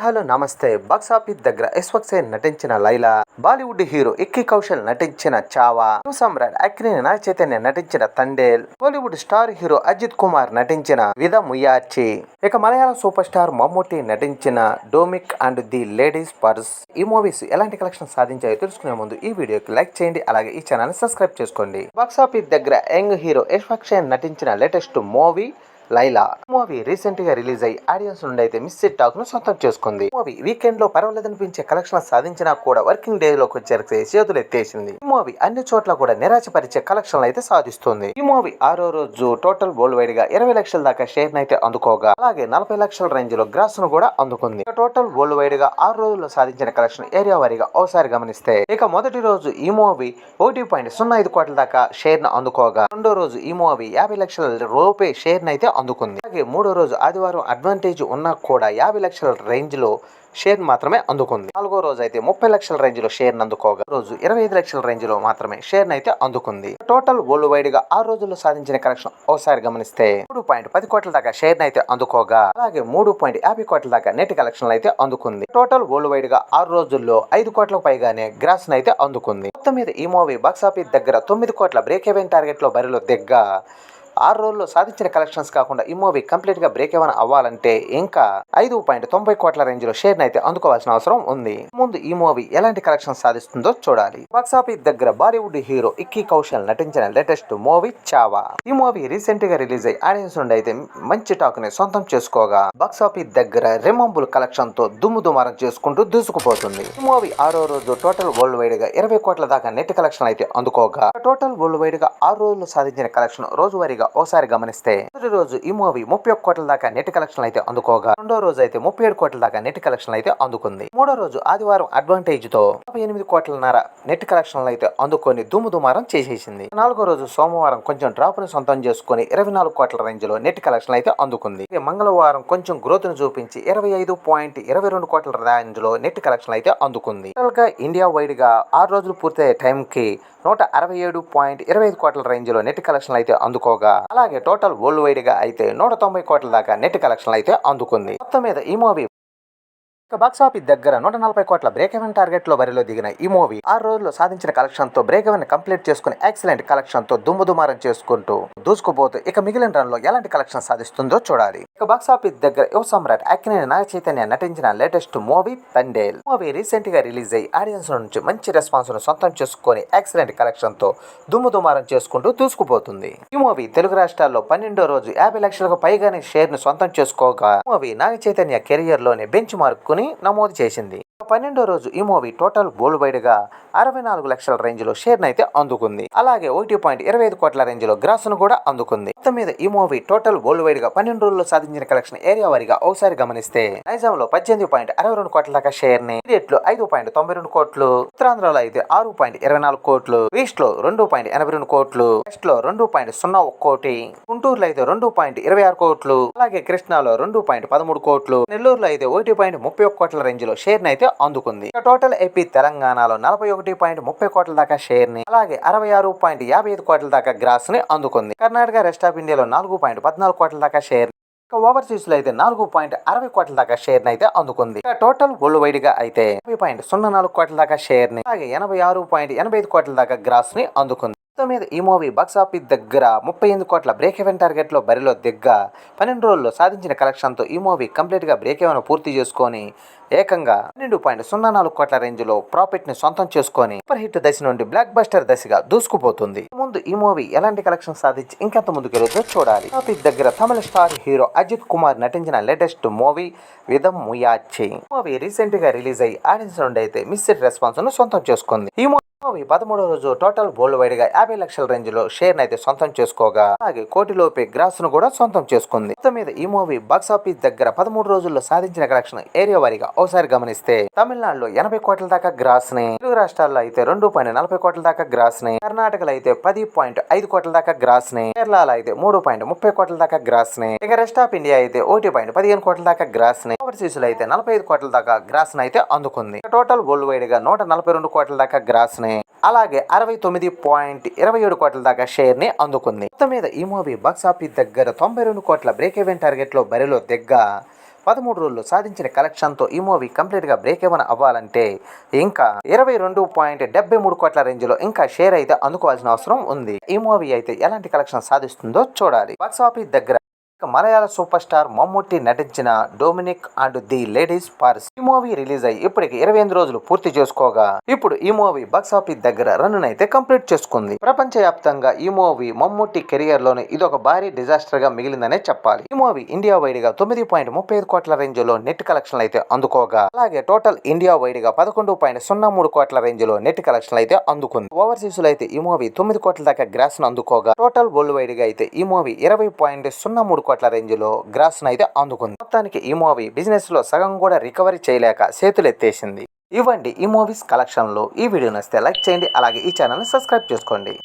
Hello నమస్తే. Box office దగ్గర యశ్వక్సేన్ నటించిన లైలా, బాలీవుడ్ హీరో ఇక్కీ కౌశల్ నటించిన చావా, యువ సమ్రాట్ అక్కినేని నాగ చైతన్య నటించిన తండేల్, బాలీవుడ్ స్టార్ హీరో అజిత్ కుమార్ నటించిన విద ముయాచి, ఇక మలయాళ సూపర్ స్టార్ మమ్ముట్టి నటించిన డొమిక్ అండ్ ది లేడీస్ పర్స్. ఈ మూవీస్ ఎలాంటి కలెక్షన్ సాధించాయో తెలుసుకునే ముందు ఈ వీడియోకి లైక్ చేయండి, అలాగే ఈ ఛానల్ సబ్స్క్రైబ్ చేసుకోండి. బాక్సాఫీస్ దగ్గర యంగ్ హీరో యశ్వక్సేన్ నటించిన latest movie Laila. Movie recent గా రిలీజ్ అయ్యి ఆడియన్స్ నుండి అయితే మిస్సెడ్ టాక్ ను సొంతం చేసుకుంది. మూవీ వీకెండ్ లో పర్వాలేదనిపించే కలెక్షన్ సాధించినా కూడా వర్కింగ్ డే లోకి వచ్చేసరికి చేతులు ఎత్తేసింది. ఈ మూవీ అన్ని చోట్ల కూడా నిరాశపరిచే కలెక్షన్ అయితే సాధిస్తుంది. ఈ మూవీ 6వ రోజు టోటల్ వరల్డ్ వైడ్ గా 20 లక్షల దాకా షేర్ అయితే అందుకోగా, అలాగే 40 లక్షల రేంజ్ లో గ్రాస్ ను కూడా అందుకుంది. టోటల్ వరల్డ్ వైడ్ గా 6 రోజుల్లో సాధించిన కలెక్షన్ ఏరియా వారీగా ఒకసారి గమనిస్తే, ఇక మొదటి రోజు ఈ మూవీ 1.05 కోట్ల దాకా షేర్ ను అందుకోగా, రెండో రోజు ఈ మూవీ 50 లక్షల రూపాయ షేర్ అయితే అందుకుంది. అలాగే మూడో రోజు ఆదివారం అడ్వాంటేజ్ ఉన్నా కూడా 50 లక్షల రేంజ్ లో షేర్ మాత్రమే అందుకుంది. నాలుగో రోజు అయితే 30 లక్షల రేంజ్ లో షేర్ అందుకోగా, రోజు 25 లక్షల రేంజ్ లో మాత్రమే షేర్ అయితే అందుకుంది. టోటల్ వరల్డ్ వైడ్ గా 6 రోజుల్లో సాధించిన కలెక్షన్ ఒకసారి గమనిస్తే 3.10 కోట్ల దాకా షేర్ అయితే అందుకోగా, అలాగే 3.50 కోట్ల దాకా నెట్ కలెక్షన్ అయితే అందుకుంది. టోటల్ వరల్డ్ వైడ్ గా 6 రోజుల్లో 5 కోట్లకు పైగానే గ్రాస్ అయితే అందుకుంది. మొత్తం మీద ఈ మూవీ బాక్సాఫీస్ దగ్గర 9 కోట్ల బ్రేక్ ఈవెన్ టార్గెట్ లో బరిలో దిగ్గా, 6 రోజుల్లో సాధించిన కలెక్షన్స్ కాకుండా ఈ మూవీ కంప్లీట్ గా బ్రేక్ ఈవెన్ అవ్వాలంటే ఇంకా 5.90 కోట్ల రేంజ్ లో షేర్ అయితే అందుకోవాల్సిన అవసరం ఉంది. ముందు ఈ మూవీ ఎలాంటి కలెక్షన్ సాధిస్తుందో చూడాలి. బాక్సాఫీస్ దగ్గర బాలీవుడ్ హీరో ఇక్కీ కౌశల్ నటించిన లేటెస్ట్ మూవీ చావా. ఈ మూవీ రీసెంట్ గా రిలీజ్ అయ్యి ఆడియన్స్ నుండి అయితే మంచి టాక్ ని సొంతం చేసుకోగా, బాక్సాఫీస్ దగ్గర రిమంబుల్ కలెక్షన్ తో దుమ్ముదుమారం చేసుకుంటూ దూసుకుపోతుంది. ఈ మూవీ 6వ రోజు టోటల్ వరల్డ్ వైడ్ గా 20 కోట్ల దాకా నెట్ కలెక్షన్ అయితే అందుకోగా, టోటల్ వరల్డ్ వైడ్ గా 6 రోజుల్లో సాధించిన కలెక్షన్ రోజువారీగా ఒకసారి గమనిస్తే, మొదటి రోజు ఈ మూవీ 31 కోట్ల దాకా నెట్ కలెక్షన్ అయితే అందుకోగా, రెండో రోజు అయితే 37 కోట్ల దాకా నెట్ కలెక్షన్ అయితే అందుకుంది. మూడో రోజు ఆదివారం అడ్వాంటేజ్ తో 48 కోట్లన్నర నెట్ కలెక్షన్ అయితే అందుకొని దుమ్ముదుమారం చేసేసింది. నాలుగో రోజు సోమవారం కొంచెం డ్రాప్ ని సొంతం చేసుకుని 24 కోట్ల రేంజ్ లో నెట్ కలెక్షన్ అయితే అందుకుంది. మంగళవారం కొంచెం గ్రోత్ ను చూపించి 25.22 కోట్ల రేంజ్ లో నెట్ కలెక్షన్ అయితే అందుకుంది. టోటల్ గా ఇండియా వైడ్ గా 6 రోజులు పూర్తయ్యే టైం కి 167.25 కోట్ల రేంజ్ లో నెట్ కలెక్షన్ అయితే అందుకోగా, అలాగే టోటల్ వరల్డ్ వైడ్ గా అయితే 190 కోట్ల దాకా నెట్ కలెక్షన్ అయితే అందుకుంది. మొత్తం మీద ఈ మూవీ బాక్సాఫీస్ దగ్గర 140 కోట్ల బ్రేక్ ఈవెన్ టార్గెట్ లో బరిలో దిగిన ఈ మూవీ 6 రోజుల్లో సాధించిన కలెక్షన్ తో బ్రేక్ ఈవెన్ కంప్లీట్ చేసుకుని ఎక్సలెంట్ కలెక్షన్ తో దుమ్ముదుమారం చేసుకుంటూ దూసుకుపోతూ ఇక మిగిలిన రన్ లో ఎలాంటి కలెక్షన్ సాధిస్తుందో చూడాలి. ఇక బాక్సాఫీస్ దగ్గర యువ సమ్రాట్ అక్కినేని నాగ చైతన్య నటించిన latest movie Thandel. Movie recent గా రిలీజ్ అయ్యి ఆడియన్స్ నుంచి మంచి రెస్పాన్స్ ను సొంతం చేసుకుని ఎక్సలెంట్ కలెక్షన్ తో దుమ్ముదుమారం చేసుకుంటూ దూసుకుపోతుంది. ఈ మూవీ తెలుగు రాష్ట్రాల్లో 12వ రోజు 50 లక్షలకు పైగానే షేర్ ను సొంతం చేసుకోగా, మూవీ నాగ చైతన్య కెరియర్ లోనే బెంచ్ మార్క్ నమోదు చేసింది. 12వ రోజు ఈ మూవీ టోటల్ వరల్డ్ వైడ్ గా 64 లక్షల రేంజ్ లో షేర్ అయితే అందుకుంది. అలాగే 1.25 కోట్ల రేంజ్ లో గ్రాస్ ను కూడా అందుకుంది. మొత్తం మీద ఈ మూవీ టోటల్ వరల్డ్ వైడ్ గా 12 రోజుల్లో సాధించిన కలెక్షన్ ఏరియా వారీగా ఒకసారి గమనిస్తే, నైజాంలో 18.62 కోట్ల దాకా షేర్ ని, లో 5.92 కోట్లు, ఉత్తరాంధ్రలో అయితే 6.24 కోట్లు, ఈస్ట్ లో 2.82 కోట్లు, వెస్ట్ లో 2.01 కోటి, గుంటూరులో అయితే 2.26 కోట్లు, అలాగే కృష్ణాలో 2.13 కోట్లు, నెల్లూరులో అయితే 1.31 కోట్ల రేంజ్ లో షేర్ అయితే అందుకుంది. టోటల్ ఏపీ తెలంగాణలో 41.30 కోట్ల దాకా షేర్ ని, అలాగే 66.55 కోట్ల దాకా గ్రాస్ ని అందుకుంది. కర్ణాటక రెస్ట్ ఆఫ్ ఇండియాలో 4.14 కోట్ల దాకా షేర్, ఓవర్సీస్ లో అయితే 4.60 కోట్ల దాకా షేర్ అయితే అందుకుంది. టోటల్ వరల్డ్ వైడ్ గా అయితే 50.04 కోట్ల దాకా షేర్ ని, అలాగే 86.85 కోట్ల దాకా గ్రాస్ ని అందుకుంది. మొత్తం మీద ఈ మూవీ బాక్సాఫీస్ దగ్గర 38 కోట్ల బ్రేక్ ఈవెన్ టార్గెట్ లో బరిలో దిగ్గా, 12 రోజుల్లో సాధించిన కలెక్షన్ తో ఈ మూవీ కంప్లీట్ గా బ్రేక్ ఈవెన్ పూర్తి చేసుకొని ఏకంగా 12.04 కోట్ల రేంజ్ లో ప్రాఫిట్ ని సొంతం చేసుకొని సూపర్ హిట్ దశ నుండి బ్లాక్ బస్టర్ దశగా దూసుకుపోతుంది. ముందు ఈ మూవీ ఎలాంటి కలెక్షన్ సాధించి ఇంకెంత ముందుకెళ్తుందో చూడాలి. బాక్సాఫీస్ దగ్గర తమిళ స్టార్ హీరో అజిత్ కుమార్ నటించిన లేటెస్ట్ మూవీ విద ముయాచి. మూవీ రీసెంట్ గా రిలీజ్ అయ్యి ఆడియన్స్ నుండి అయితే మిస్డ్ రెస్పాన్స్ ను సొంతం చేసుకుంది. ఈ మూవీ 13వ రోజు టోటల్ వరల్డ్ వైడ్ గా 50 లక్షల రేంజ్ లో షేర్ అయితే సొంతం చేసుకోగా, అలాగే కోటిలోపే గ్రాస్ ను కూడా సొంతం చేసుకుంది. మొత్తం మీద ఈ మూవీ బాక్సాఫీస్ దగ్గర 13 రోజుల్లో సాధించిన కలెక్షన్ ఏరియా వారీగా ఒకసారి గమనిస్తే, తమిళనాడులో 80 కోట్ల దాకా గ్రాస్ ని, తెలుగు రాష్ట్రాల్లో అయితే 2.40 కోట్ల దాకా గ్రాస్ ని, కర్ణాటకలో అయితే 10.5 కోట్ల దాకా గ్రాస్ ని, కేరళలో అయితే 3.30 కోట్ల దాకా గ్రాస్ ని, ఇక రెస్ట్ ఆఫ్ ఇండియా అయితే 1.15 కోట్ల దాకా గ్రాస్ ని, ఓవర్సీస్ లో అయితే 45 కోట్ల దాకా గ్రాస్ ని అయితే అందుకుంది. టోటల్ వరల్డ్ వైడ్ గా 142 కోట్ల దాకా గ్రాస్ ని, అలాగే 69.27 కోట్ల దాకా షేర్ ని అందుకుంది. మొత్తం మీద ఈ మూవీ బాక్సాఫీస్ దగ్గర 92 కోట్ల బ్రేక్ ఈవెన్ టార్గెట్ లో బరిలో దిగ్గా, 13 రోజుల్లో సాధించిన కలెక్షన్తో ఈ మూవీ కంప్లీట్గా బ్రేక్ ఎవన్ అవ్వాలంటే ఇంకా 22.73 కోట్ల రేంజ్లో ఇంకా షేర్ అయితే అందుకోవాల్సిన అవసరం ఉంది. ఈ మూవీ అయితే ఎలాంటి కలెక్షన్ సాధిస్తుందో చూడాలి. బాక్స్ ఆఫీస్ దగ్గర మలయాళ సూపర్ స్టార్ మమ్ముట్టి నటించిన Dominic and the ladies purse ఈ మూవీ రిలీజ్ అయ్యి ఇప్పటికి 28 రోజులు పూర్తి చేసుకోగా ఇప్పుడు ఈ మూవీ బాక్స్ ఆఫీస్ దగ్గర రన్ అయితే కంప్లీట్ చేసుకుంది. ప్రపంచవ్యాప్తంగా ఈ మూవీ మమ్ముట్టి కెరియర్ లోనే ఇది ఒక భారీ డిజాస్టర్ గా మిగిలిందనే చెప్పాలి. ఈ మూవీ ఇండియా వైడ్ గా 9.35 కోట్ల రేంజ్ లో నెట్ కలెక్షన్ అయితే అందుకోగా అలాగే టోటల్ ఇండియా వైడ్ గా 11.03 కోట్ల రేంజ్ లో నెట్ కలెక్షన్ అయితే అందుకుంది. ఓవర్సీస్ లో అయితే ఈ మూవీ 9 కోట్ల దాకా గ్రాస్ ను అందుకోగా టోటల్ వరల్డ్ వైడ్ గా అయితే ఈ మూవీ 20.03 కోట్ల రేంజ్ లో గ్రాస్ అయితే అందుకుంది. మొత్తానికి ఈ మూవీ బిజినెస్ లో సగం కూడా రికవరీ చేయలేక చేతులెత్తేసింది. ఇవ్వండి ఈ మూవీస్ కలెక్షన్ లో. ఈ వీడియో నచ్చితే లైక్ చేయండి, అలాగే ఈ ఛానల్ ని సబ్స్క్రైబ్ చేసుకోండి.